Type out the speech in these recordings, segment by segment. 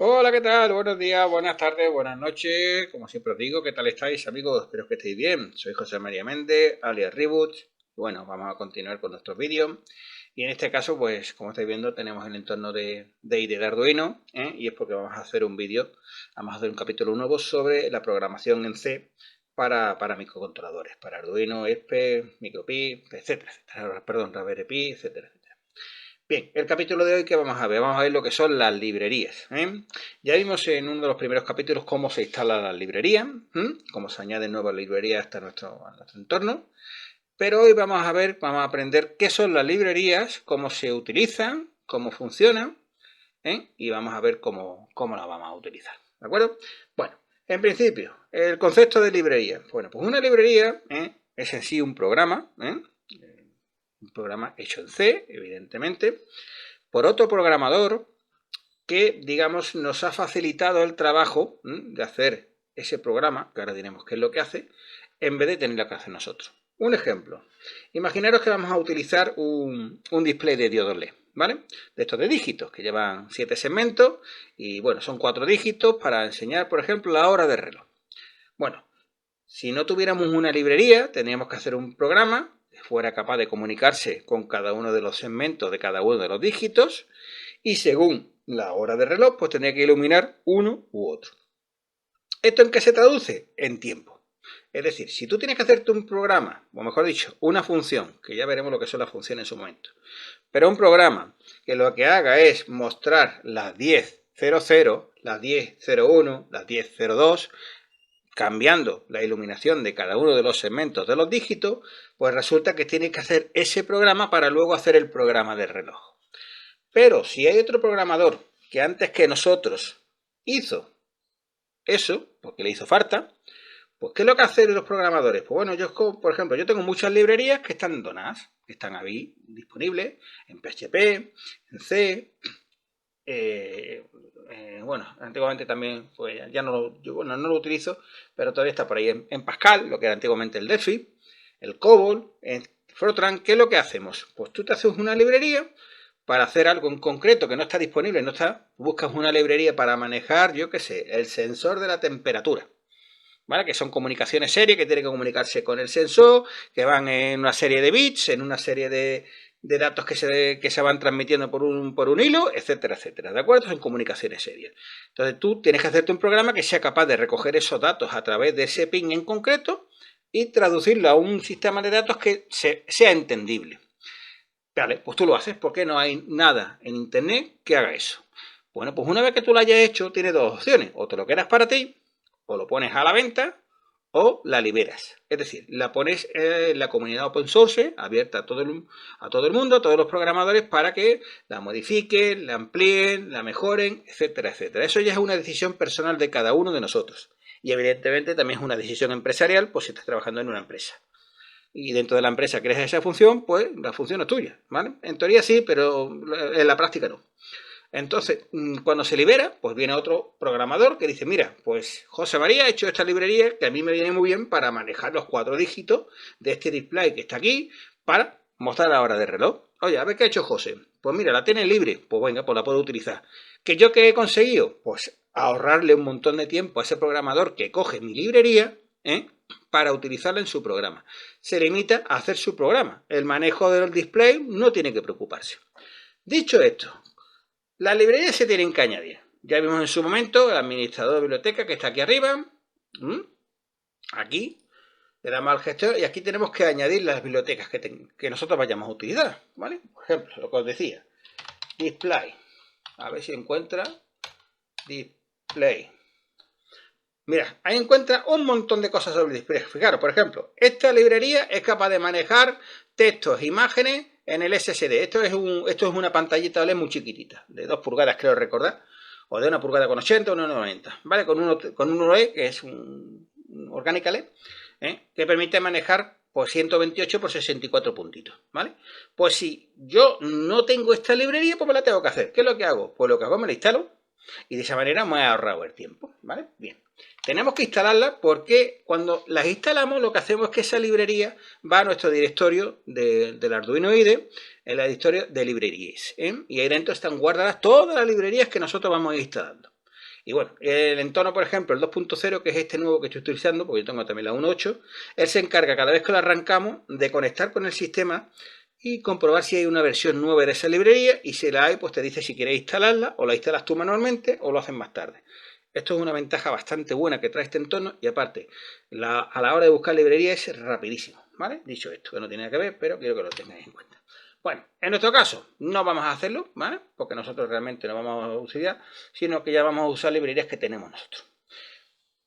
Hola, ¿qué tal? Buenos días, buenas tardes, buenas noches. Como siempre os digo, ¿qué tal estáis, amigos? Espero que estéis bien. Soy José María Méndez, alias Reboot. Bueno, vamos a continuar con nuestros vídeos. Y en este caso, pues, como estáis viendo, tenemos el entorno de IDE de Arduino, ¿eh? Y es porque vamos a hacer un vídeo, vamos a hacer un capítulo nuevo sobre la programación en C para microcontroladores, para Arduino, ESP, MicroPi, etcétera, etcétera. Perdón, Raspberry Pi, etcétera, etcétera. Bien, el capítulo de hoy que vamos a ver, lo que son las librerías. Ya vimos en uno de los primeros capítulos cómo se instalan las librerías, cómo se añaden nuevas librerías a nuestro entorno, pero hoy vamos a aprender qué son las librerías, cómo se utilizan, cómo funcionan, y vamos a ver cómo las vamos a utilizar. ¿De acuerdo? Bueno, en principio, el concepto de librería. Bueno, pues una librería es en sí un programa, un programa hecho en C, evidentemente, por otro programador que, digamos, nos ha facilitado el trabajo de hacer ese programa, que ahora diremos qué es lo que hace, en vez de tenerlo que hacer nosotros. Un ejemplo. Imaginaros que vamos a utilizar un display de diodos LED, ¿vale? De estos de dígitos, que llevan 7 segmentos y, bueno, son 4 dígitos para enseñar, por ejemplo, la hora de reloj. Bueno, si no tuviéramos una librería, tendríamos que hacer un programa que fuera capaz de comunicarse con cada uno de los segmentos de cada uno de los dígitos y según la hora de reloj, pues tendría que iluminar uno u otro. ¿Esto en qué se traduce? En tiempo. Es decir, si tú tienes que hacerte un programa, o mejor dicho, una función, que ya veremos lo que son las funciones en su momento, pero un programa que lo que haga es mostrar las 10.00, las 10.01, las 10.02, cambiando la iluminación de cada uno de los segmentos de los dígitos, pues resulta que tienes que hacer ese programa para luego hacer el programa de reloj. Pero si hay otro programador que antes que nosotros hizo eso, porque le hizo falta, pues ¿qué es lo que hacen los programadores? Pues bueno, yo, por ejemplo, yo tengo muchas librerías que están donadas, que están ahí disponibles en PHP, en C, bueno, antiguamente también, pues ya no, yo, bueno, no lo utilizo, pero todavía está por ahí en Pascal, lo que era antiguamente el Delphi, el COBOL, en Fortran. ¿Qué es lo que hacemos? Pues tú te haces una librería para hacer algo en concreto que no está disponible, no está, buscas una librería para manejar, yo qué sé, el sensor de la temperatura, ¿vale? Que son comunicaciones serias, que tienen que comunicarse con el sensor, que van en una serie de bits, en una serie de datos que se van transmitiendo por un hilo, etcétera, etcétera, ¿de acuerdo? Son comunicaciones serias. Entonces tú tienes que hacerte un programa que sea capaz de recoger esos datos a través de ese ping en concreto y traducirlo a un sistema de datos que sea entendible. Vale, pues tú lo haces porque no hay nada en internet que haga eso. Bueno, pues una vez que tú lo hayas hecho, tienes dos opciones. O te lo quedas para ti, o lo pones a la venta, o la liberas. Es decir, la pones en la comunidad open source, abierta a todo el mundo, a todos los programadores, para que la modifiquen, la amplíen, la mejoren, etcétera, etcétera. Eso ya es una decisión personal de cada uno de nosotros. Y evidentemente también es una decisión empresarial, pues si estás trabajando en una empresa y dentro de la empresa crees esa función, pues la función es tuya, ¿vale? En teoría sí, pero en la práctica no. Entonces, cuando se libera, pues viene otro programador que dice, mira, pues José María ha hecho esta librería que a mí me viene muy bien para manejar los 4 dígitos de este display que está aquí para mostrar la hora de reloj. Oye, a ver qué ha hecho José. Pues mira, la tiene libre, pues venga, pues la puedo utilizar. ¿Que yo qué he conseguido? Pues ahorrarle un montón de tiempo a ese programador que coge mi librería, para utilizarla en su programa. Se limita a hacer su programa. El manejo del display no tiene que preocuparse. Dicho esto, las librerías se tienen que añadir. Ya vimos en su momento el administrador de biblioteca que está aquí arriba. Aquí le damos al gestor y aquí tenemos que añadir las bibliotecas que nosotros vayamos a utilizar, ¿vale? Por ejemplo, lo que os decía, display. A ver si encuentra display. Mira, ahí encuentra un montón de cosas sobre el display. Fijaros, por ejemplo, esta librería es capaz de manejar textos, imágenes en el SSD. Esto es una pantallita OLED muy chiquitita, de 2 pulgadas creo recordar, o de 1 pulgada con 80 o 1,90, ¿vale? Con un OLED que es un Organic LED, que permite manejar por 128 por 64 puntitos, ¿vale? Pues si yo no tengo esta librería, pues me la tengo que hacer. ¿Qué es lo que hago? Pues lo que hago me la instalo y de esa manera me he ahorrado el tiempo, ¿vale? Bien. Tenemos que instalarla porque cuando las instalamos lo que hacemos es que esa librería va a nuestro directorio del Arduino IDE, en la directorio de librerías, y ahí dentro están guardadas todas las librerías que nosotros vamos a ir instalando. Y bueno, el entorno, por ejemplo, el 2.0, que es este nuevo que estoy utilizando, porque yo tengo también la 1.8, él se encarga cada vez que lo arrancamos de conectar con el sistema y comprobar si hay una versión nueva de esa librería, y si la hay, pues te dice si quieres instalarla, o la instalas tú manualmente, o lo haces más tarde. Esto es una ventaja bastante buena que trae este entorno, y aparte, a la hora de buscar librería es rapidísimo, ¿vale? Dicho esto, que no tiene nada que ver, pero quiero que lo tengáis en cuenta. Bueno, en nuestro caso no vamos a hacerlo, ¿vale? Porque nosotros realmente no vamos a usar, sino que ya vamos a usar librerías que tenemos nosotros.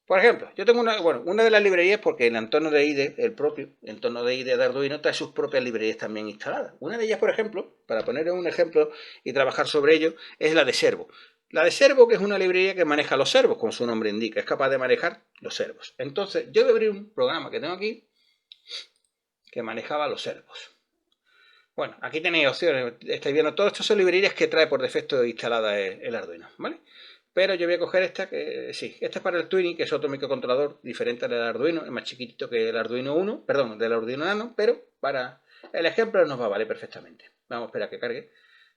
Por ejemplo, yo tengo una de las librerías, porque el entorno de IDE, el propio entorno de IDE de Arduino, trae sus propias librerías también instaladas. Una de ellas, por ejemplo, para poner un ejemplo y trabajar sobre ello, es la de Servo. La de Servo, que es una librería que maneja los servos, como su nombre indica, es capaz de manejar los servos. Entonces, yo voy a abrir un programa que tengo aquí que manejaba los servos. Bueno, aquí tenéis opciones, estáis viendo, todas estas son librerías que trae por defecto instalada el Arduino, ¿vale? Pero yo voy a coger esta, que sí, esta es para el Twinning, que es otro microcontrolador diferente al del Arduino, es más chiquitito que el Arduino 1, perdón, del Arduino Nano, pero para el ejemplo nos va a valer perfectamente. Vamos a esperar a que cargue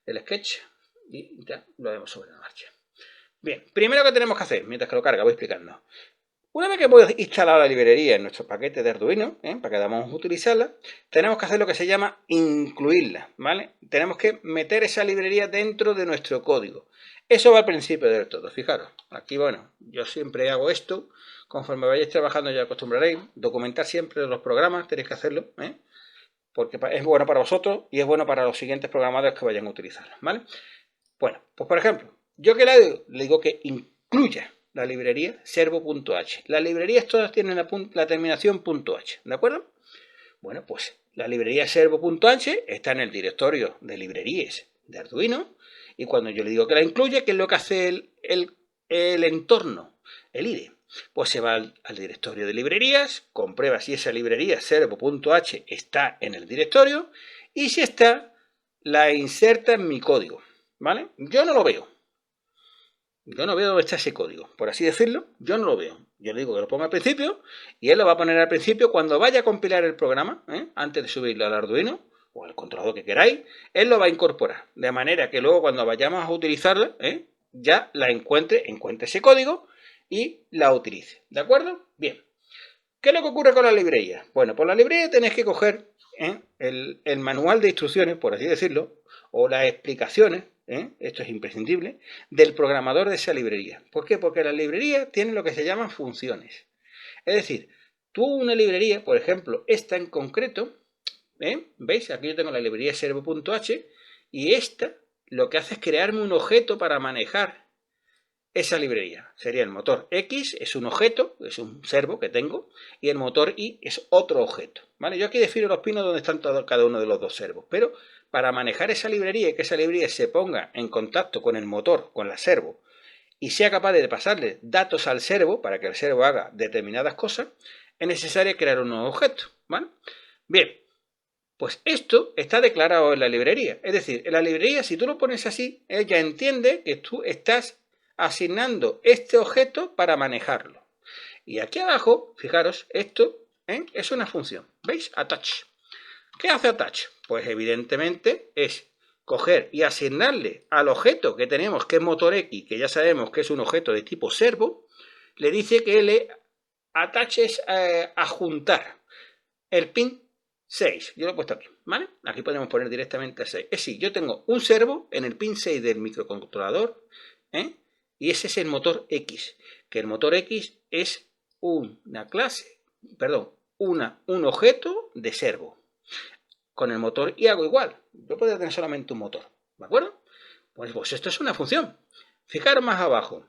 el sketch y ya lo vemos sobre la marcha. Bien, primero que tenemos que hacer, mientras que lo carga, voy explicando. Una vez que hemos instalado la librería en nuestro paquete de Arduino, para que vamos a utilizarla, tenemos que hacer lo que se llama incluirla, ¿vale? Tenemos que meter esa librería dentro de nuestro código. Eso va al principio del todo, fijaros. Aquí, bueno, yo siempre hago esto. Conforme vayáis trabajando ya acostumbraréis. Documentar siempre los programas, tenéis que hacerlo, porque es bueno para vosotros y es bueno para los siguientes programadores que vayan a utilizarla, ¿vale? Bueno, pues por ejemplo, yo que le digo que incluya la librería servo.h. Las librerías todas tienen la terminación .h, ¿de acuerdo? Bueno, pues la librería servo.h está en el directorio de librerías de Arduino, y cuando yo le digo que la incluye, ¿qué es lo que hace el entorno, el IDE? Pues se va al directorio de librerías, comprueba si esa librería servo.h está en el directorio, y si está, la inserta en mi código, ¿vale? Yo no lo veo. Yo no veo dónde está ese código, por así decirlo, yo no lo veo. Yo le digo que lo ponga al principio, y él lo va a poner al principio cuando vaya a compilar el programa, antes de subirlo al Arduino o al controlador que queráis, él lo va a incorporar. De manera que luego cuando vayamos a utilizarla, ya la encuentre ese código y la utilice. ¿De acuerdo? Bien. ¿Qué es lo que ocurre con la librería? Bueno, por la librería tenéis que coger el manual de instrucciones, por así decirlo, o las explicaciones, esto es imprescindible, del programador de esa librería. ¿Por qué? Porque la librería tiene lo que se llaman funciones. Es decir, tú una librería, por ejemplo, esta en concreto, ¿veis? Aquí yo tengo la librería servo.h, y esta lo que hace es crearme un objeto para manejar esa librería. Sería el motor X, es un objeto, es un servo que tengo, y el motor Y es otro objeto, ¿vale? Yo aquí defino los pinos donde están cada uno de los dos servos, pero para manejar esa librería y que esa librería se ponga en contacto con el motor, con la servo, y sea capaz de pasarle datos al servo para que el servo haga determinadas cosas, es necesario crear un nuevo objeto, ¿vale? Bien, pues esto está declarado en la librería. Es decir, en la librería, si tú lo pones así, ella entiende que tú estás asignando este objeto para manejarlo. Y aquí abajo, fijaros, esto es una función. ¿Veis? Attach. ¿Qué hace attach? Pues evidentemente es coger y asignarle al objeto que tenemos, que es motor X, que ya sabemos que es un objeto de tipo servo, le dice que le attach es adjuntar el pin 6. Yo lo he puesto aquí, ¿vale? Aquí podemos poner directamente el 6. Es decir, yo tengo un servo en el pin 6 del microcontrolador, y ese es el motor X, que el motor X es una clase, perdón, un objeto de servo. Con el motor Y hago igual. Yo podría tener solamente un motor, ¿de acuerdo? Pues esto es una función. Fijaros más abajo.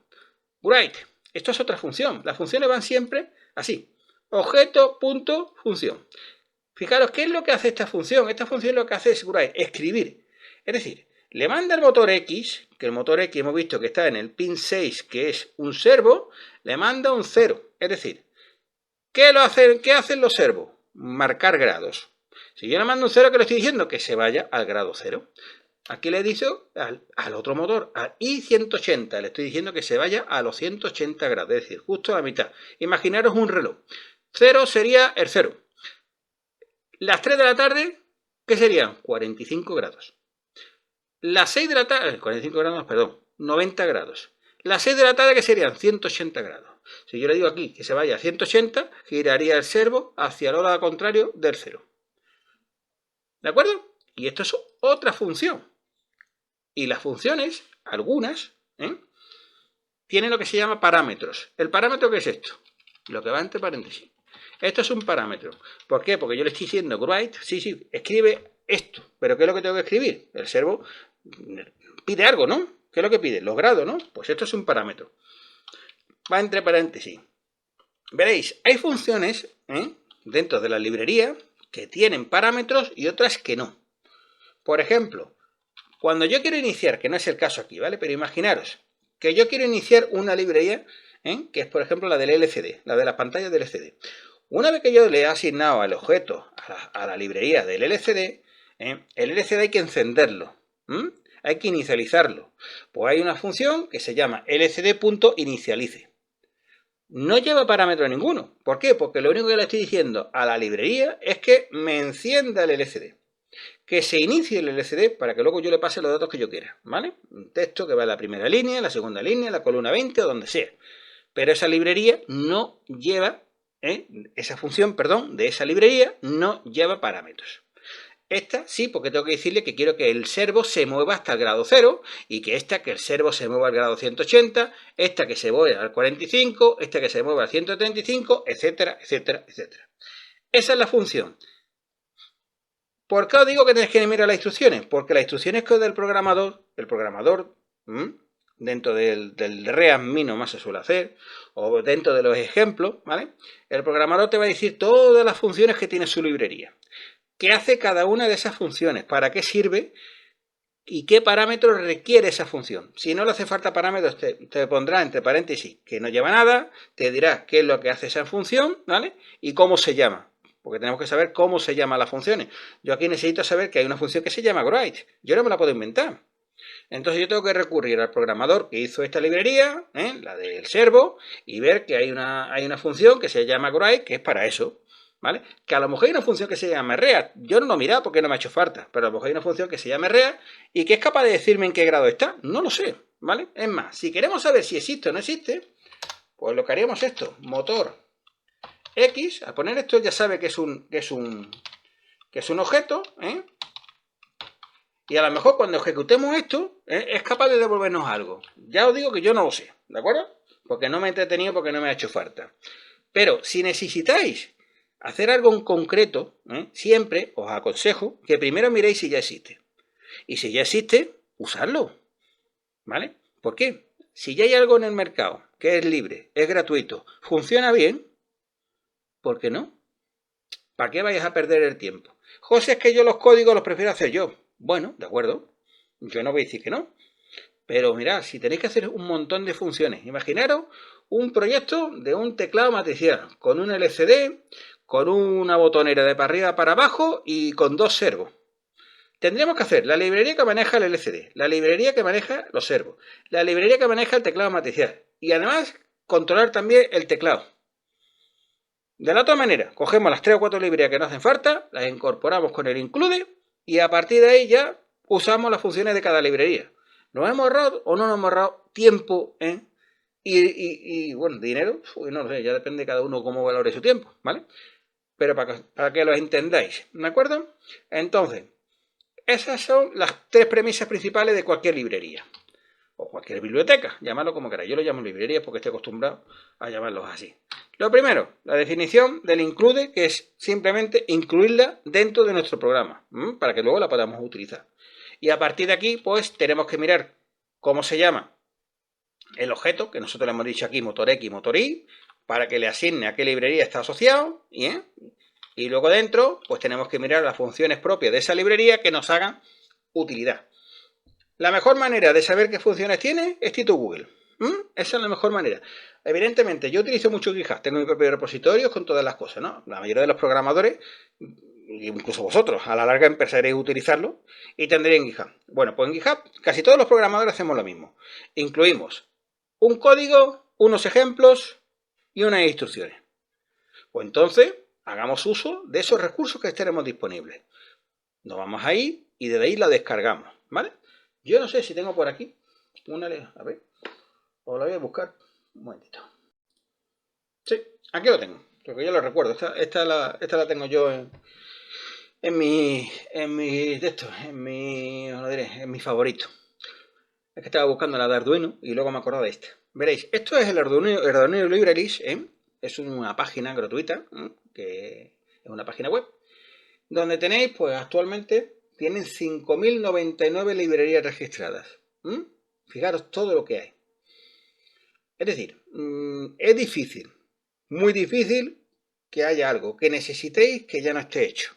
Write. Esto es otra función. Las funciones van siempre así. Objeto.función. Fijaros, ¿qué es lo que hace esta función? Esta función lo que hace es write, escribir. Es decir, le manda el motor X, que el motor X hemos visto que está en el pin 6, que es un servo, le manda un 0. Es decir, ¿qué hacen los servos? Marcar grados. Si yo le mando un 0, ¿qué le estoy diciendo? Que se vaya al grado 0. Aquí le dice al otro motor, al I180, le estoy diciendo que se vaya a los 180 grados, es decir, justo a la mitad. Imaginaros un reloj. 0 sería el 0. Las 3 de la tarde, ¿qué serían? 45 grados. Las 6 de la tarde, 45 grados, perdón, 90 grados. Las 6 de la tarde, que serían 180 grados. Si yo le digo aquí que se vaya a 180, giraría el servo hacia el lado contrario del 0. ¿De acuerdo? Y esto es otra función. Y las funciones, algunas, tienen lo que se llama parámetros. ¿El parámetro qué es esto? Lo que va entre paréntesis. Esto es un parámetro. ¿Por qué? Porque yo le estoy diciendo write, sí, escribe esto. ¿Pero qué es lo que tengo que escribir? El servo pide algo, ¿no? ¿Qué es lo que pide? Los grados, ¿no? Pues esto es un parámetro. Va entre paréntesis. Veréis, hay funciones dentro de la librería que tienen parámetros y otras que no. Por ejemplo, cuando yo quiero iniciar, que no es el caso aquí, ¿vale? Pero imaginaros que yo quiero iniciar una librería, que es por ejemplo la del LCD, la de las pantallas del LCD. Una vez que yo le he asignado al objeto a la librería del LCD, el LCD hay que encenderlo, hay que inicializarlo. Pues hay una función que se llama lcd.inicialize. No lleva parámetro ninguno. ¿Por qué? Porque lo único que le estoy diciendo a la librería es que me encienda el LCD. Que se inicie el LCD para que luego yo le pase los datos que yo quiera, ¿vale? Un texto que va en la primera línea, en la segunda línea, en la columna 20 o donde sea. Pero esa librería no lleva, esa función, perdón, de esa librería no lleva parámetros. Esta sí, porque tengo que decirle que quiero que el servo se mueva hasta el grado 0 y que el servo se mueva al grado 180, esta que se mueva al 45, esta que se mueva al 135, etcétera, etcétera, etcétera. Esa es la función. ¿Por qué os digo que tenéis que mirar las instrucciones? Porque las instrucciones que os da el programador, dentro del readmin más se suele hacer, o dentro de los ejemplos, ¿vale? El programador te va a decir todas las funciones que tiene su librería. ¿Qué hace cada una de esas funciones? ¿Para qué sirve? ¿Y qué parámetros requiere esa función? Si no le hace falta parámetros, te pondrá entre paréntesis que no lleva nada, te dirá qué es lo que hace esa función, ¿vale? Y cómo se llama. Porque tenemos que saber cómo se llaman las funciones. Yo aquí necesito saber que hay una función que se llama write. Yo no me la puedo inventar. Entonces yo tengo que recurrir al programador que hizo esta librería, la del servo, y ver que hay una función que se llama write, que es para eso. ¿Vale? Que a lo mejor hay una función que se llama read. Yo no lo he mirado porque no me ha hecho falta, pero a lo mejor hay una función que se llama read y que es capaz de decirme en qué grado está. No lo sé, ¿vale? Es más, si queremos saber si existe o no existe, pues lo que haríamos es esto, motor X, al poner esto ya sabe que es un objeto, y a lo mejor cuando ejecutemos esto, es capaz de devolvernos algo. Ya os digo que yo no lo sé, ¿de acuerdo? Porque no me he entretenido, porque no me ha hecho falta. Pero si necesitáis hacer algo en concreto, siempre os aconsejo que primero miréis si ya existe. Y si ya existe, usarlo. ¿Vale? ¿Por qué? Si ya hay algo en el mercado que es libre, es gratuito, funciona bien, ¿por qué no? ¿Para qué vais a perder el tiempo? José, es que yo los códigos los prefiero hacer yo. Bueno, de acuerdo. Yo no voy a decir que no. Pero mirad, si tenéis que hacer un montón de funciones, imaginaros un proyecto de un teclado matricial con un LCD, con una botonera de para arriba para abajo y con dos servos. Tendríamos que hacer la librería que maneja el LCD, la librería que maneja los servos, la librería que maneja el teclado matricial y además controlar también el teclado. De la otra manera, cogemos las 3 o 4 librerías que nos hacen falta, las incorporamos con el include y a partir de ahí ya usamos las funciones de cada librería. ¿Nos hemos ahorrado o no nos hemos ahorrado tiempo? Y bueno, dinero, no lo sé, ya depende de cada uno cómo valore su tiempo, ¿vale? Pero para que lo entendáis, ¿de acuerdo? Entonces, esas son las 3 premisas principales de cualquier librería. O cualquier biblioteca, llamadlo como queráis. Yo lo llamo librería porque estoy acostumbrado a llamarlos así. Lo primero, la definición del include, que es simplemente incluirla dentro de nuestro programa, para que luego la podamos utilizar. Y a partir de aquí, pues tenemos que mirar cómo se llama el objeto, que nosotros le hemos dicho aquí motor X, motor Y, para que le asigne a qué librería está asociado, y luego dentro, pues tenemos que mirar las funciones propias de esa librería que nos hagan utilidad. La mejor manera de saber qué funciones tiene es Tito Google. Esa es la mejor manera. Evidentemente, yo utilizo mucho GitHub, tengo mi propio repositorio con todas las cosas, ¿no? La mayoría de los programadores, incluso vosotros, a la larga empezaréis a utilizarlo y tendréis en GitHub. Bueno, pues en GitHub casi todos los programadores hacemos lo mismo. Incluimos un código, unos ejemplos y unas instrucciones. Pues entonces, hagamos uso de esos recursos que tenemos disponibles. Nos vamos ahí y desde ahí la descargamos, ¿vale? Yo no sé si tengo por aquí una... A ver. Os la voy a buscar un momentito. Sí, aquí lo tengo, porque yo lo recuerdo. Esta la tengo yo en mi favorito. Es que estaba buscando la de Arduino y luego me acordaba de esta. Veréis, esto es el Arduino Libraries, es una página gratuita, que es una página web, donde tenéis, pues actualmente tienen 5.099 librerías registradas. Fijaros todo lo que hay. Es decir, es difícil, muy difícil que haya algo que necesitéis que ya no esté hecho.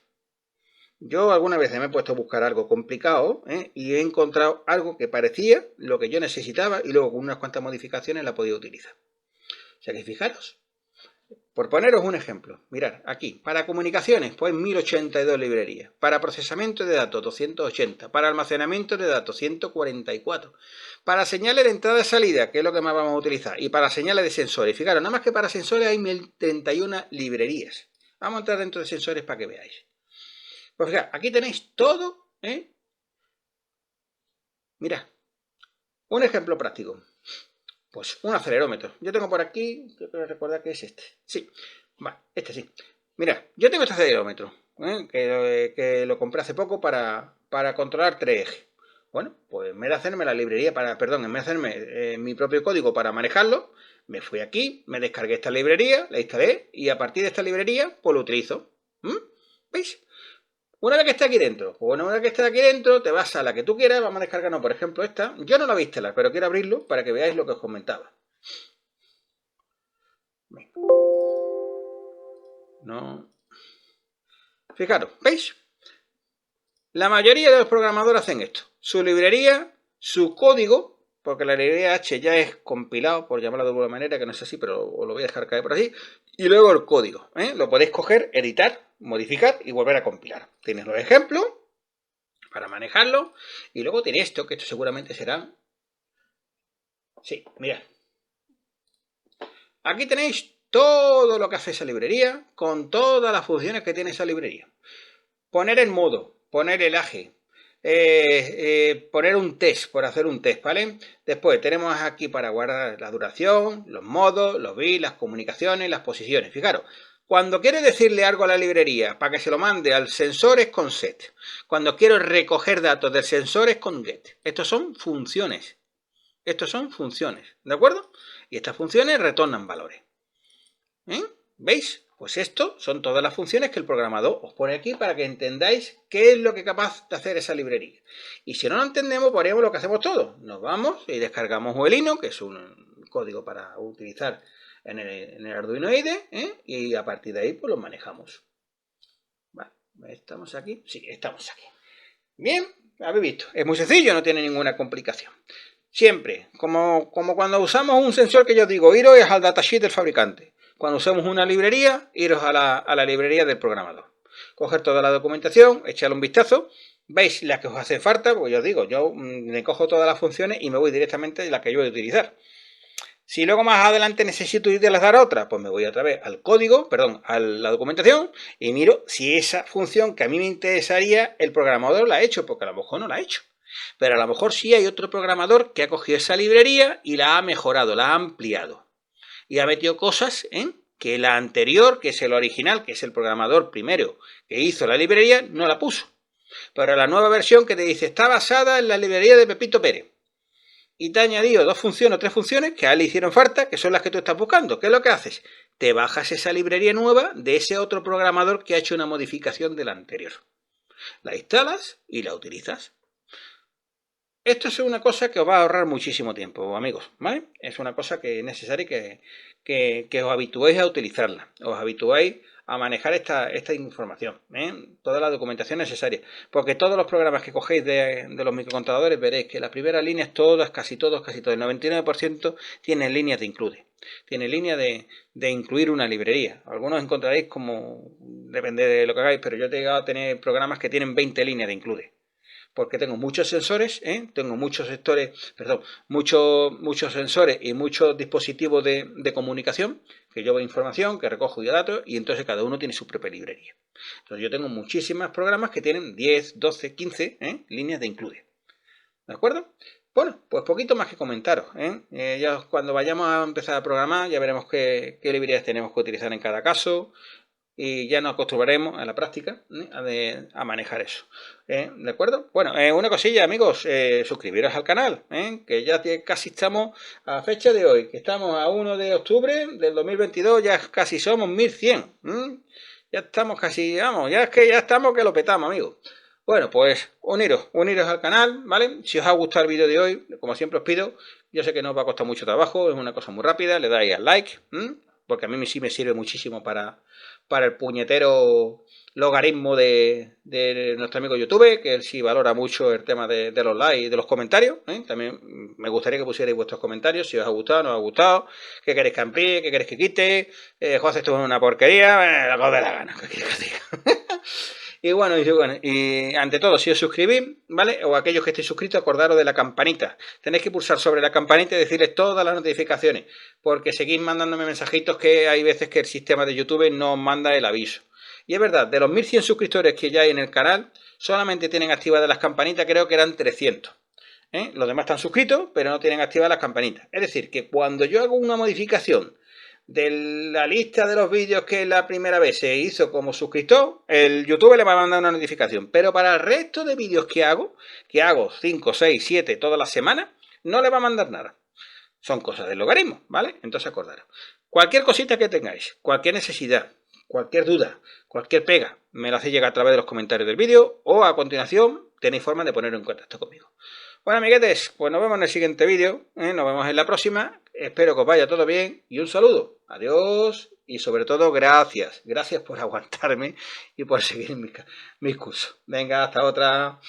Yo algunas veces me he puesto a buscar algo complicado y he encontrado algo que parecía lo que yo necesitaba y luego con unas cuantas modificaciones la podía utilizar. O sea que fijaros. Por poneros un ejemplo, mirad, aquí, para comunicaciones, pues 1082 librerías, para procesamiento de datos 280, para almacenamiento de datos 144, para señales de entrada y salida, que es lo que más vamos a utilizar, y para señales de sensores. Fijaros, nada más que para sensores hay 1031 librerías. Vamos a entrar dentro de sensores para que veáis. Pues fijaros, aquí tenéis todo, Mirad, un ejemplo práctico. Pues un acelerómetro. Yo tengo por aquí, quiero recordar que es este. Sí, va, este sí. Mira, yo tengo este acelerómetro, que lo compré hace poco para controlar 3 ejes. Bueno, pues en vez de hacerme la librería en vez de hacerme mi propio código para manejarlo, me fui aquí, me descargué esta librería, la instalé y a partir de esta librería, pues lo utilizo. ¿Veis? Una vez que esté aquí dentro, te vas a la que tú quieras, vamos a descargarnos, por ejemplo, esta. Yo no la voy a instalar, pero quiero abrirlo para que veáis lo que os comentaba. No. Fijaros, ¿veis? La mayoría de los programadores hacen esto. Su librería, su código, porque la librería H ya es compilado, por llamarlo de alguna manera, que no es así, pero os lo voy a dejar caer por así. Y luego el código, lo podéis coger, editar, modificar y volver a compilar. Tienes los ejemplos para manejarlo. Y luego tiene esto, que esto seguramente será... Sí, mirad. Aquí tenéis todo lo que hace esa librería, con todas las funciones que tiene esa librería. Poner el modo, poner el AGE, poner un test, por hacer un test, ¿vale? Después tenemos aquí para guardar la duración, los modos, los bits, las comunicaciones, las posiciones. Fijaros, cuando quiero decirle algo a la librería para que se lo mande al sensor es con set. Cuando quiero recoger datos del sensor es con get. Estos son funciones. ¿De acuerdo? Y estas funciones retornan valores. ¿Veis? Pues esto son todas las funciones que el programador os pone aquí para que entendáis qué es lo que es capaz de hacer esa librería. Y si no lo entendemos, pues haríamos lo que hacemos todos. Nos vamos y descargamos Uelino, que es un código para utilizar en el Arduino IDE, y a partir de ahí pues lo manejamos. Vale, ¿estamos aquí? Sí, estamos aquí. Bien, habéis visto. Es muy sencillo, no tiene ninguna complicación. Siempre, como cuando usamos un sensor que yo digo, iros al datasheet del fabricante. Cuando usamos una librería, iros a la librería del programador. Coger toda la documentación, echarle un vistazo, veis las que os hacen falta, porque yo os digo, yo me cojo todas las funciones y me voy directamente de las que yo voy a utilizar. Si luego más adelante necesito utilizar otra, pues me voy otra vez al código, a la documentación y miro si esa función que a mí me interesaría, el programador la ha hecho, porque a lo mejor no la ha hecho. Pero a lo mejor sí hay otro programador que ha cogido esa librería y la ha mejorado, la ha ampliado. Y ha metido cosas que la anterior, que es el original, que es el programador primero que hizo la librería, no la puso. Pero la nueva versión que te dice está basada en la librería de Pepito Pérez. Y te ha añadido 2 funciones o 3 funciones que a él le hicieron falta, que son las que tú estás buscando. ¿Qué es lo que haces? Te bajas esa librería nueva de ese otro programador que ha hecho una modificación de la anterior. La instalas y la utilizas. Esto es una cosa que os va a ahorrar muchísimo tiempo, amigos, ¿vale? Es una cosa que es necesaria que os habituéis a utilizarla, os habituéis a manejar esta información, toda la documentación necesaria, porque todos los programas que cogéis de los microcontroladores veréis que las primeras líneas, casi todos, el 99% tienen líneas de include, tienen línea de incluir una librería. Algunos encontraréis como, depende de lo que hagáis, pero yo he llegado a tener programas que tienen 20 líneas de include. Porque tengo muchos sensores, tengo muchos sensores y muchos dispositivos de comunicación que llevo información, que recojo datos y entonces cada uno tiene su propia librería. Entonces yo tengo muchísimos programas que tienen 10, 12, 15 líneas de include. ¿De acuerdo? Bueno, pues poquito más que comentaros, ya cuando vayamos a empezar a programar ya veremos qué librerías tenemos que utilizar en cada caso y ya nos acostumbraremos a la práctica a manejar eso. ¿De acuerdo? Bueno, una cosilla, amigos, suscribiros al canal, que ya casi estamos a fecha de hoy, que estamos a 1 de octubre del 2022, ya casi somos 1100. Ya estamos casi, vamos, ya es que ya estamos que lo petamos, amigos. Bueno, pues uniros al canal, ¿vale? Si os ha gustado el vídeo de hoy, como siempre os pido, yo sé que no os va a costar mucho trabajo, es una cosa muy rápida, le dais al like, porque a mí sí me sirve muchísimo para el puñetero logaritmo de nuestro amigo YouTube, que él sí valora mucho el tema de los likes y de los comentarios. También me gustaría que pusierais vuestros comentarios, si os ha gustado, no os ha gustado, qué queréis que amplíe, qué queréis que quite, José, esto es una porquería, lo que os dé la gana, ¿qué queréis que diga? Y bueno, y ante todo, si os suscribís, ¿vale? O aquellos que estéis suscritos, acordaros de la campanita. Tenéis que pulsar sobre la campanita y decirles todas las notificaciones, porque seguís mandándome mensajitos que hay veces que el sistema de YouTube no os manda el aviso. Y es verdad, de los 1100 suscriptores que ya hay en el canal, solamente tienen activadas las campanitas, creo que eran 300. Los demás están suscritos, pero no tienen activadas las campanitas. Es decir, que cuando yo hago una modificación de la lista de los vídeos que la primera vez se hizo como suscriptor, el YouTube le va a mandar una notificación. Pero para el resto de vídeos que hago 5, 6, 7 todas las semanas, no le va a mandar nada. Son cosas del logaritmo, ¿vale? Entonces acordaros. Cualquier cosita que tengáis, cualquier necesidad, cualquier duda, cualquier pega, me lo hacéis llegar a través de los comentarios del vídeo o a continuación tenéis forma de poneros en contacto conmigo. Bueno, amiguetes, pues nos vemos en el siguiente vídeo, nos vemos en la próxima, espero que os vaya todo bien y un saludo, adiós y sobre todo gracias por aguantarme y por seguir mis cursos. Venga, hasta otra.